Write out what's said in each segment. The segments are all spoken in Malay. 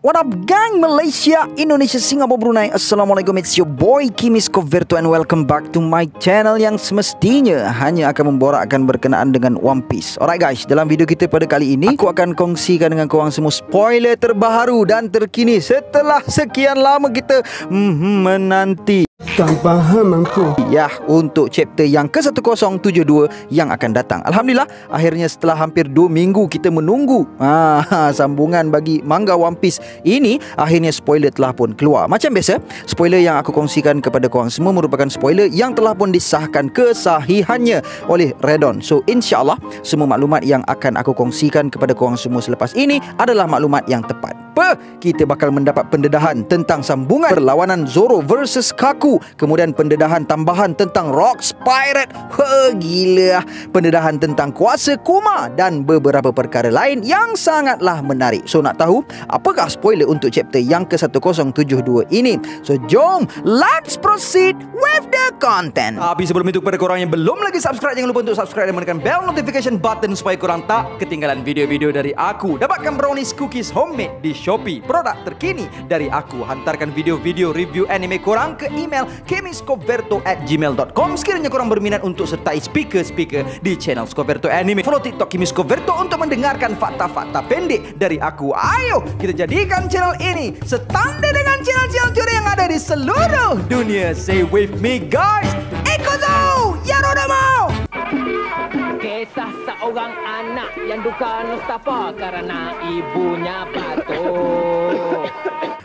What up gang, Malaysia, Indonesia, Singapura, Brunei. Assalamualaikum, it's your boy Kimis Coverto and welcome back to my channel yang semestinya hanya akan memborakkan berkenaan dengan One Piece. Alright guys, dalam video kita pada kali ini aku akan kongsikan dengan korang semua spoiler terbaru dan terkini setelah sekian lama kita menanti. Tak faham aku. Ya, untuk chapter yang ke-1072 yang akan datang. Alhamdulillah, akhirnya setelah hampir 2 minggu kita menunggu sambungan bagi manga One Piece ini, akhirnya spoiler telah pun keluar. Macam biasa, spoiler yang aku kongsikan kepada korang semua merupakan spoiler yang telah pun disahkan kesahihannya oleh Redon. So insyaAllah, semua maklumat yang akan aku kongsikan kepada korang semua selepas ini adalah maklumat yang tepat. Kita bakal mendapat pendedahan tentang sambungan perlawanan Zoro versus Kaku, kemudian pendedahan tambahan tentang Rocks Pirate, gila, pendedahan tentang kuasa Kuma dan beberapa perkara lain yang sangatlah menarik. So nak tahu apakah spoiler untuk chapter yang ke-1072 ini? So jom, let's proceed with the content. Tapi sebelum itu, kepada korang yang belum lagi subscribe, jangan lupa untuk subscribe dan menekan bell notification button supaya korang tak ketinggalan video-video dari aku. Dapatkan brownies cookies homemade di Shopee, produk terkini dari aku. Hantarkan video-video review anime korang ke email kimiscoverto@gmail.com sekiranya korang berminat untuk sertai speaker-speaker di channel Scoverto Anime. Follow TikTok Kimis Coverto untuk mendengarkan fakta-fakta pendek dari aku. Ayo kita jadikan channel ini setandai dengan channel-channel curi yang ada di seluruh dunia. Say with me guys, Ikuzo Yarodamo. Kisah seorang anak yang duka Mustafa karena ibunya batuk.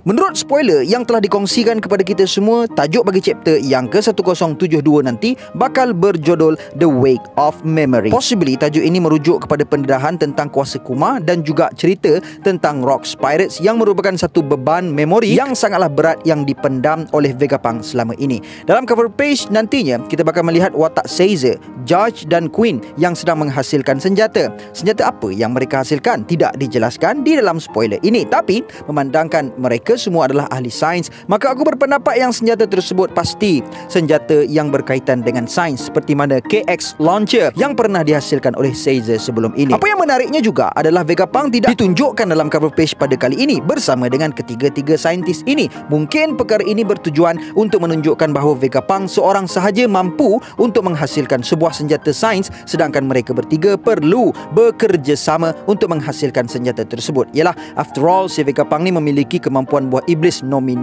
Menurut spoiler yang telah dikongsikan kepada kita semua, tajuk bagi chapter yang ke-1072 nanti bakal berjudul The Wake of Memory. Possibly tajuk ini merujuk kepada pendedahan tentang kuasa Kuma dan juga cerita tentang Rocks Pirates yang merupakan satu beban memori yang sangatlah berat yang dipendam oleh Vegapunk selama ini. Dalam cover page nantinya kita bakal melihat watak Caesar, Judge dan Queen yang sedang menghasilkan senjata. Senjata apa yang mereka hasilkan tidak dijelaskan di dalam spoiler ini, tapi memandangkan mereka semua adalah ahli sains, maka aku berpendapat yang senjata tersebut pasti senjata yang berkaitan dengan sains, seperti mana KX Launcher yang pernah dihasilkan oleh Caesar sebelum ini. Apa yang menariknya juga adalah Vegapunk tidak ditunjukkan dalam cover page pada kali ini bersama dengan ketiga-tiga saintis ini. Mungkin perkara ini bertujuan untuk menunjukkan bahawa Vegapunk seorang sahaja mampu untuk menghasilkan sebuah senjata sains, sedangkan mereka bertiga perlu bekerjasama untuk menghasilkan senjata tersebut. Yalah, after all, si Vegapunk ni memiliki kemampuan buah iblis nomi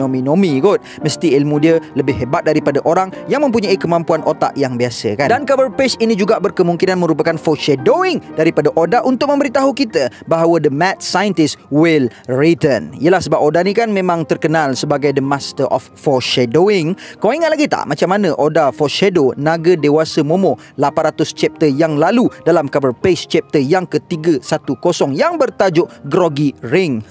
kot. Mesti ilmu dia lebih hebat daripada orang yang mempunyai kemampuan otak yang biasa kan. Dan cover page ini juga berkemungkinan merupakan foreshadowing daripada Oda untuk memberitahu kita bahawa the mad scientist will return. Yalah, sebab Oda ni kan memang terkenal sebagai the master of foreshadowing. Kau ingat lagi tak macam mana Oda foreshadow naga dewasa Momo 800 chapter yang lalu dalam cover page chapter yang ke-310 yang bertajuk Groggy Ring.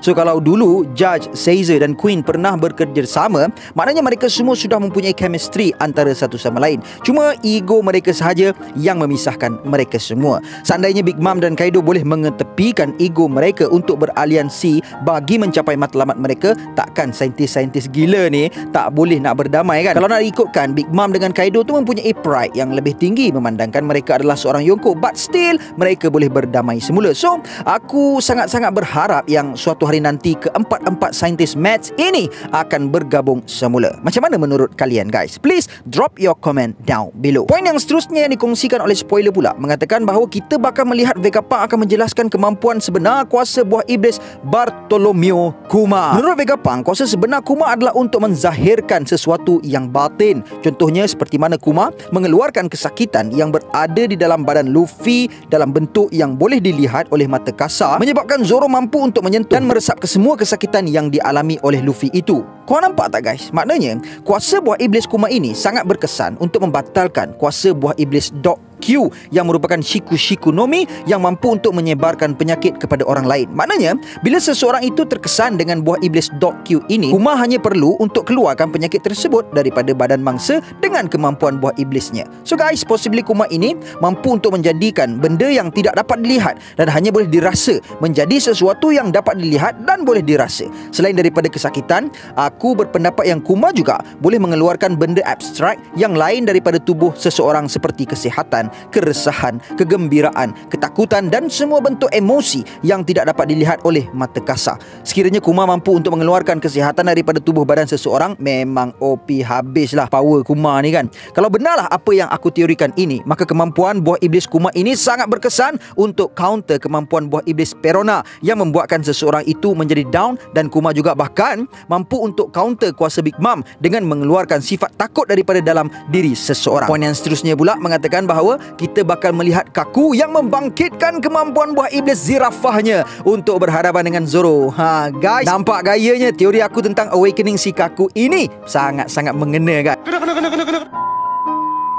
So kalau dulu Judge, Caesar dan Queen pernah bekerjasama, maknanya mereka semua sudah mempunyai chemistry antara satu sama lain. Cuma ego mereka sahaja yang memisahkan mereka semua. Seandainya Big Mom dan Kaido boleh mengetepikan ego mereka untuk beraliansi bagi mencapai matlamat mereka, takkan saintis-saintis gila ni tak boleh nak berdamai kan. Kalau nak ikutkan, Big Mom dengan Kaido tu mempunyai pride yang lebih tinggi, memandangkan mereka adalah seorang Yonko, but still mereka boleh berdamai semula. So aku sangat-sangat berharap yang suatu hari nanti keempat saintis maths ini akan bergabung semula. Macam mana menurut kalian guys? Please drop your comment down below. Poin yang seterusnya yang dikongsikan oleh spoiler pula mengatakan bahawa kita bakal melihat Vegapunk akan menjelaskan kemampuan sebenar kuasa buah iblis Bartolomeo Kuma. Menurut Vegapunk, kuasa sebenar Kuma adalah untuk menzahirkan sesuatu yang batin. Contohnya seperti mana Kuma mengeluarkan kesakitan yang berada di dalam badan Luffy dalam bentuk yang boleh dilihat oleh mata kasar, menyebabkan Zoro mampu untuk menyentuh dan meresap ke semua kesakitan yang dialami oleh Luffy itu. Kau nampak tak guys? Maknanya kuasa buah iblis Kuma ini sangat berkesan untuk membatalkan kuasa buah iblis Dog Q yang merupakan Shiku Nomi yang mampu untuk menyebarkan penyakit kepada orang lain. Maknanya bila seseorang itu terkesan dengan buah iblis Dog Q ini, Kuma hanya perlu untuk keluarkan penyakit tersebut daripada badan mangsa dengan kemampuan buah iblisnya. So guys, possibly Kuma ini mampu untuk menjadikan benda yang tidak dapat dilihat dan hanya boleh dirasa menjadi sesuatu yang dapat dilihat dan boleh dirasa. Selain daripada kesakitan, aku berpendapat yang Kuma juga boleh mengeluarkan benda abstrak yang lain daripada tubuh seseorang seperti kesihatan, keresahan, kegembiraan, ketakutan dan semua bentuk emosi yang tidak dapat dilihat oleh mata kasar. Sekiranya Kuma mampu untuk mengeluarkan kesihatan daripada tubuh badan seseorang, memang OP habislah power Kuma ni kan. Kalau benarlah apa yang aku teorikan ini, maka kemampuan buah iblis Kuma ini sangat berkesan untuk counter kemampuan buah iblis Perona yang membuatkan seseorang itu menjadi down, dan Kuma juga bahkan mampu untuk counter kuasa Big Mom dengan mengeluarkan sifat takut daripada dalam diri seseorang. Poin yang seterusnya pula mengatakan bahawa kita bakal melihat Kaku yang membangkitkan kemampuan buah iblis zirafahnya untuk berhadapan dengan Zoro. Guys, nampak gayanya teori aku tentang awakening si Kaku ini sangat-sangat mengena kan.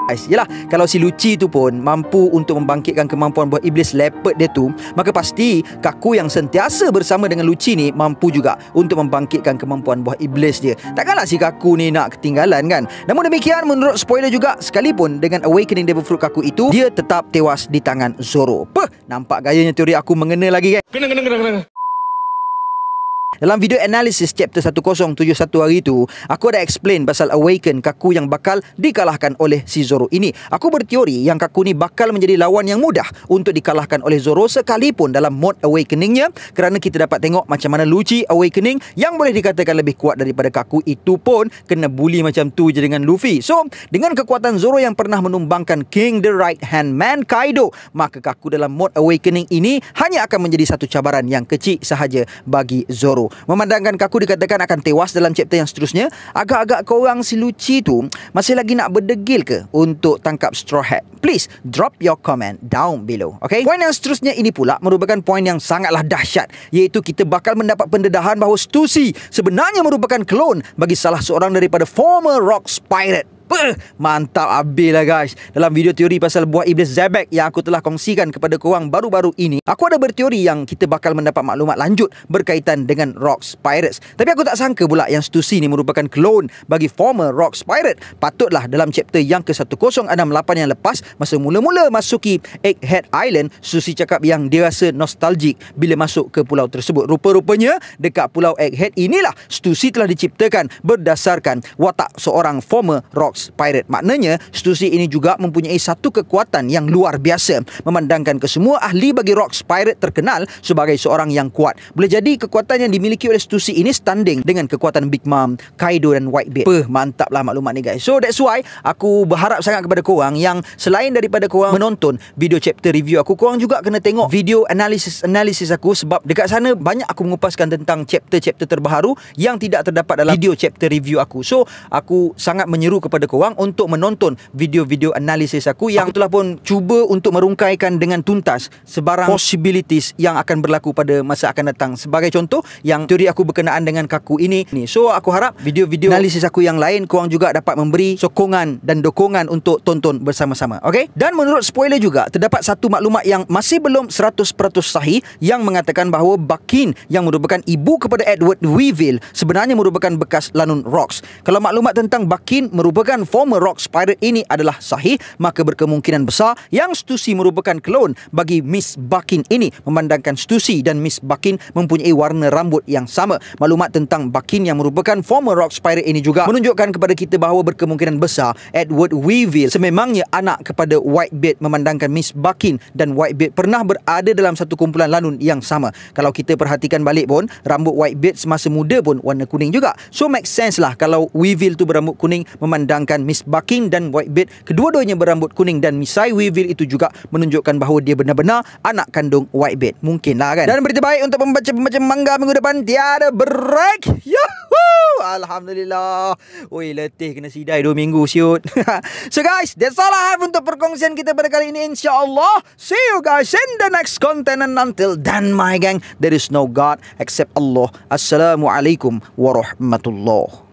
Yalah, kalau si Lucci tu pun mampu untuk membangkitkan kemampuan buah iblis leopard dia tu, maka pasti Kaku yang sentiasa bersama dengan Lucci ni mampu juga untuk membangkitkan kemampuan buah iblis dia. Takkanlah si Kaku ni nak ketinggalan kan. Namun demikian, menurut spoiler juga, sekalipun dengan awakening Devil Fruit Kaku itu, dia tetap tewas di tangan Zoro. Nampak gayanya teori aku mengena lagi kan. Kena. Dalam video analisis chapter 1071 hari tu, aku ada explain pasal awaken Kaku yang bakal dikalahkan oleh si Zoro ini. Aku berteori yang Kaku ni bakal menjadi lawan yang mudah untuk dikalahkan oleh Zoro sekalipun dalam mode awakeningnya, kerana kita dapat tengok macam mana Lucci awakening yang boleh dikatakan lebih kuat daripada Kaku itu pun kena bully macam tu je dengan Luffy. So, dengan kekuatan Zoro yang pernah menumbangkan King the Right Hand Man Kaido, maka Kaku dalam mode awakening ini hanya akan menjadi satu cabaran yang kecil sahaja bagi Zoro. Memandangkan Kaku dikatakan akan tewas dalam chapter yang seterusnya, agak-agak korang si Lucci tu masih lagi nak berdegil ke untuk tangkap Straw Hat? Please drop your comment down below. Okay? Poin yang seterusnya ini pula merupakan poin yang sangatlah dahsyat, iaitu kita bakal mendapat pendedahan bahawa Stussy sebenarnya merupakan klon bagi salah seorang daripada former Rocks Pirate. Mantap habis lah guys. Dalam video teori pasal buah iblis Zebek yang aku telah kongsikan kepada korang baru-baru ini, aku ada berteori yang kita bakal mendapat maklumat lanjut berkaitan dengan Rocks Pirates. Tapi aku tak sangka pula yang Stussy ni merupakan klon bagi former Rocks Pirate. Patutlah dalam chapter yang ke-1068 yang lepas, masa mula-mula masuki Egghead Island, Stussy cakap yang dia rasa nostalgic bila masuk ke pulau tersebut. Rupa-rupanya dekat pulau Egghead inilah Stussy telah diciptakan berdasarkan watak seorang former Rocks Pirate. Maknanya Stussy ini juga mempunyai satu kekuatan yang luar biasa, memandangkan kesemua ahli bagi Rocks Pirate terkenal sebagai seorang yang kuat. Boleh jadi kekuatan yang dimiliki oleh Stussy ini standing dengan kekuatan Big Mom, Kaido dan Whitebeard. Mantaplah maklumat ni guys. So that's why aku berharap sangat kepada korang yang selain daripada korang menonton video chapter review aku, korang juga kena tengok video analisis aku, sebab dekat sana banyak aku mengupaskan tentang chapter-chapter terbaru yang tidak terdapat dalam video chapter review aku. So aku sangat menyeru kepada korang untuk menonton video-video analisis aku yang aku telah pun cuba untuk merungkaikan dengan tuntas sebarang possibilities yang akan berlaku pada masa akan datang. Sebagai contoh, yang teori aku berkenaan dengan Kaku ini. So aku harap video-video analisis aku yang lain korang juga dapat memberi sokongan dan dokongan untuk tonton bersama-sama. Okay? Dan menurut spoiler juga, terdapat satu maklumat yang masih belum 100% sahih yang mengatakan bahawa Bakin yang merupakan ibu kepada Edward Weevil sebenarnya merupakan bekas lanun Rocks. Kalau maklumat tentang Bakin merupakan former Rocks Pirate ini adalah sahih, maka berkemungkinan besar yang Stussy merupakan klon bagi Miss Bakin ini, memandangkan Stussy dan Miss Bakin mempunyai warna rambut yang sama. Maklumat tentang Bakin yang merupakan former Rocks Pirate ini juga menunjukkan kepada kita bahawa berkemungkinan besar Edward Weevil sememangnya anak kepada Whitebeard, memandangkan Miss Bakin dan Whitebeard pernah berada dalam satu kumpulan lanun yang sama. Kalau kita perhatikan balik pun, rambut Whitebeard semasa muda pun warna kuning juga. So make sense lah kalau Weevil tu berambut kuning, memandangkan Miss Bakin dan Whitebeard kedua-duanya berambut kuning, dan Misai Weevil itu juga menunjukkan bahawa dia benar-benar anak kandung Whitebeard. Mungkinlah kan. Dan berita baik untuk pembaca manga minggu depan, tiada break. Yahoo! Alhamdulillah. Oi, letih kena sidai 2 minggu siut. So guys, that's all I have untuk perkongsian kita pada kali ini, insya-Allah. See you guys in the next content, and until then my gang, there is no God except Allah. Assalamualaikum warahmatullahi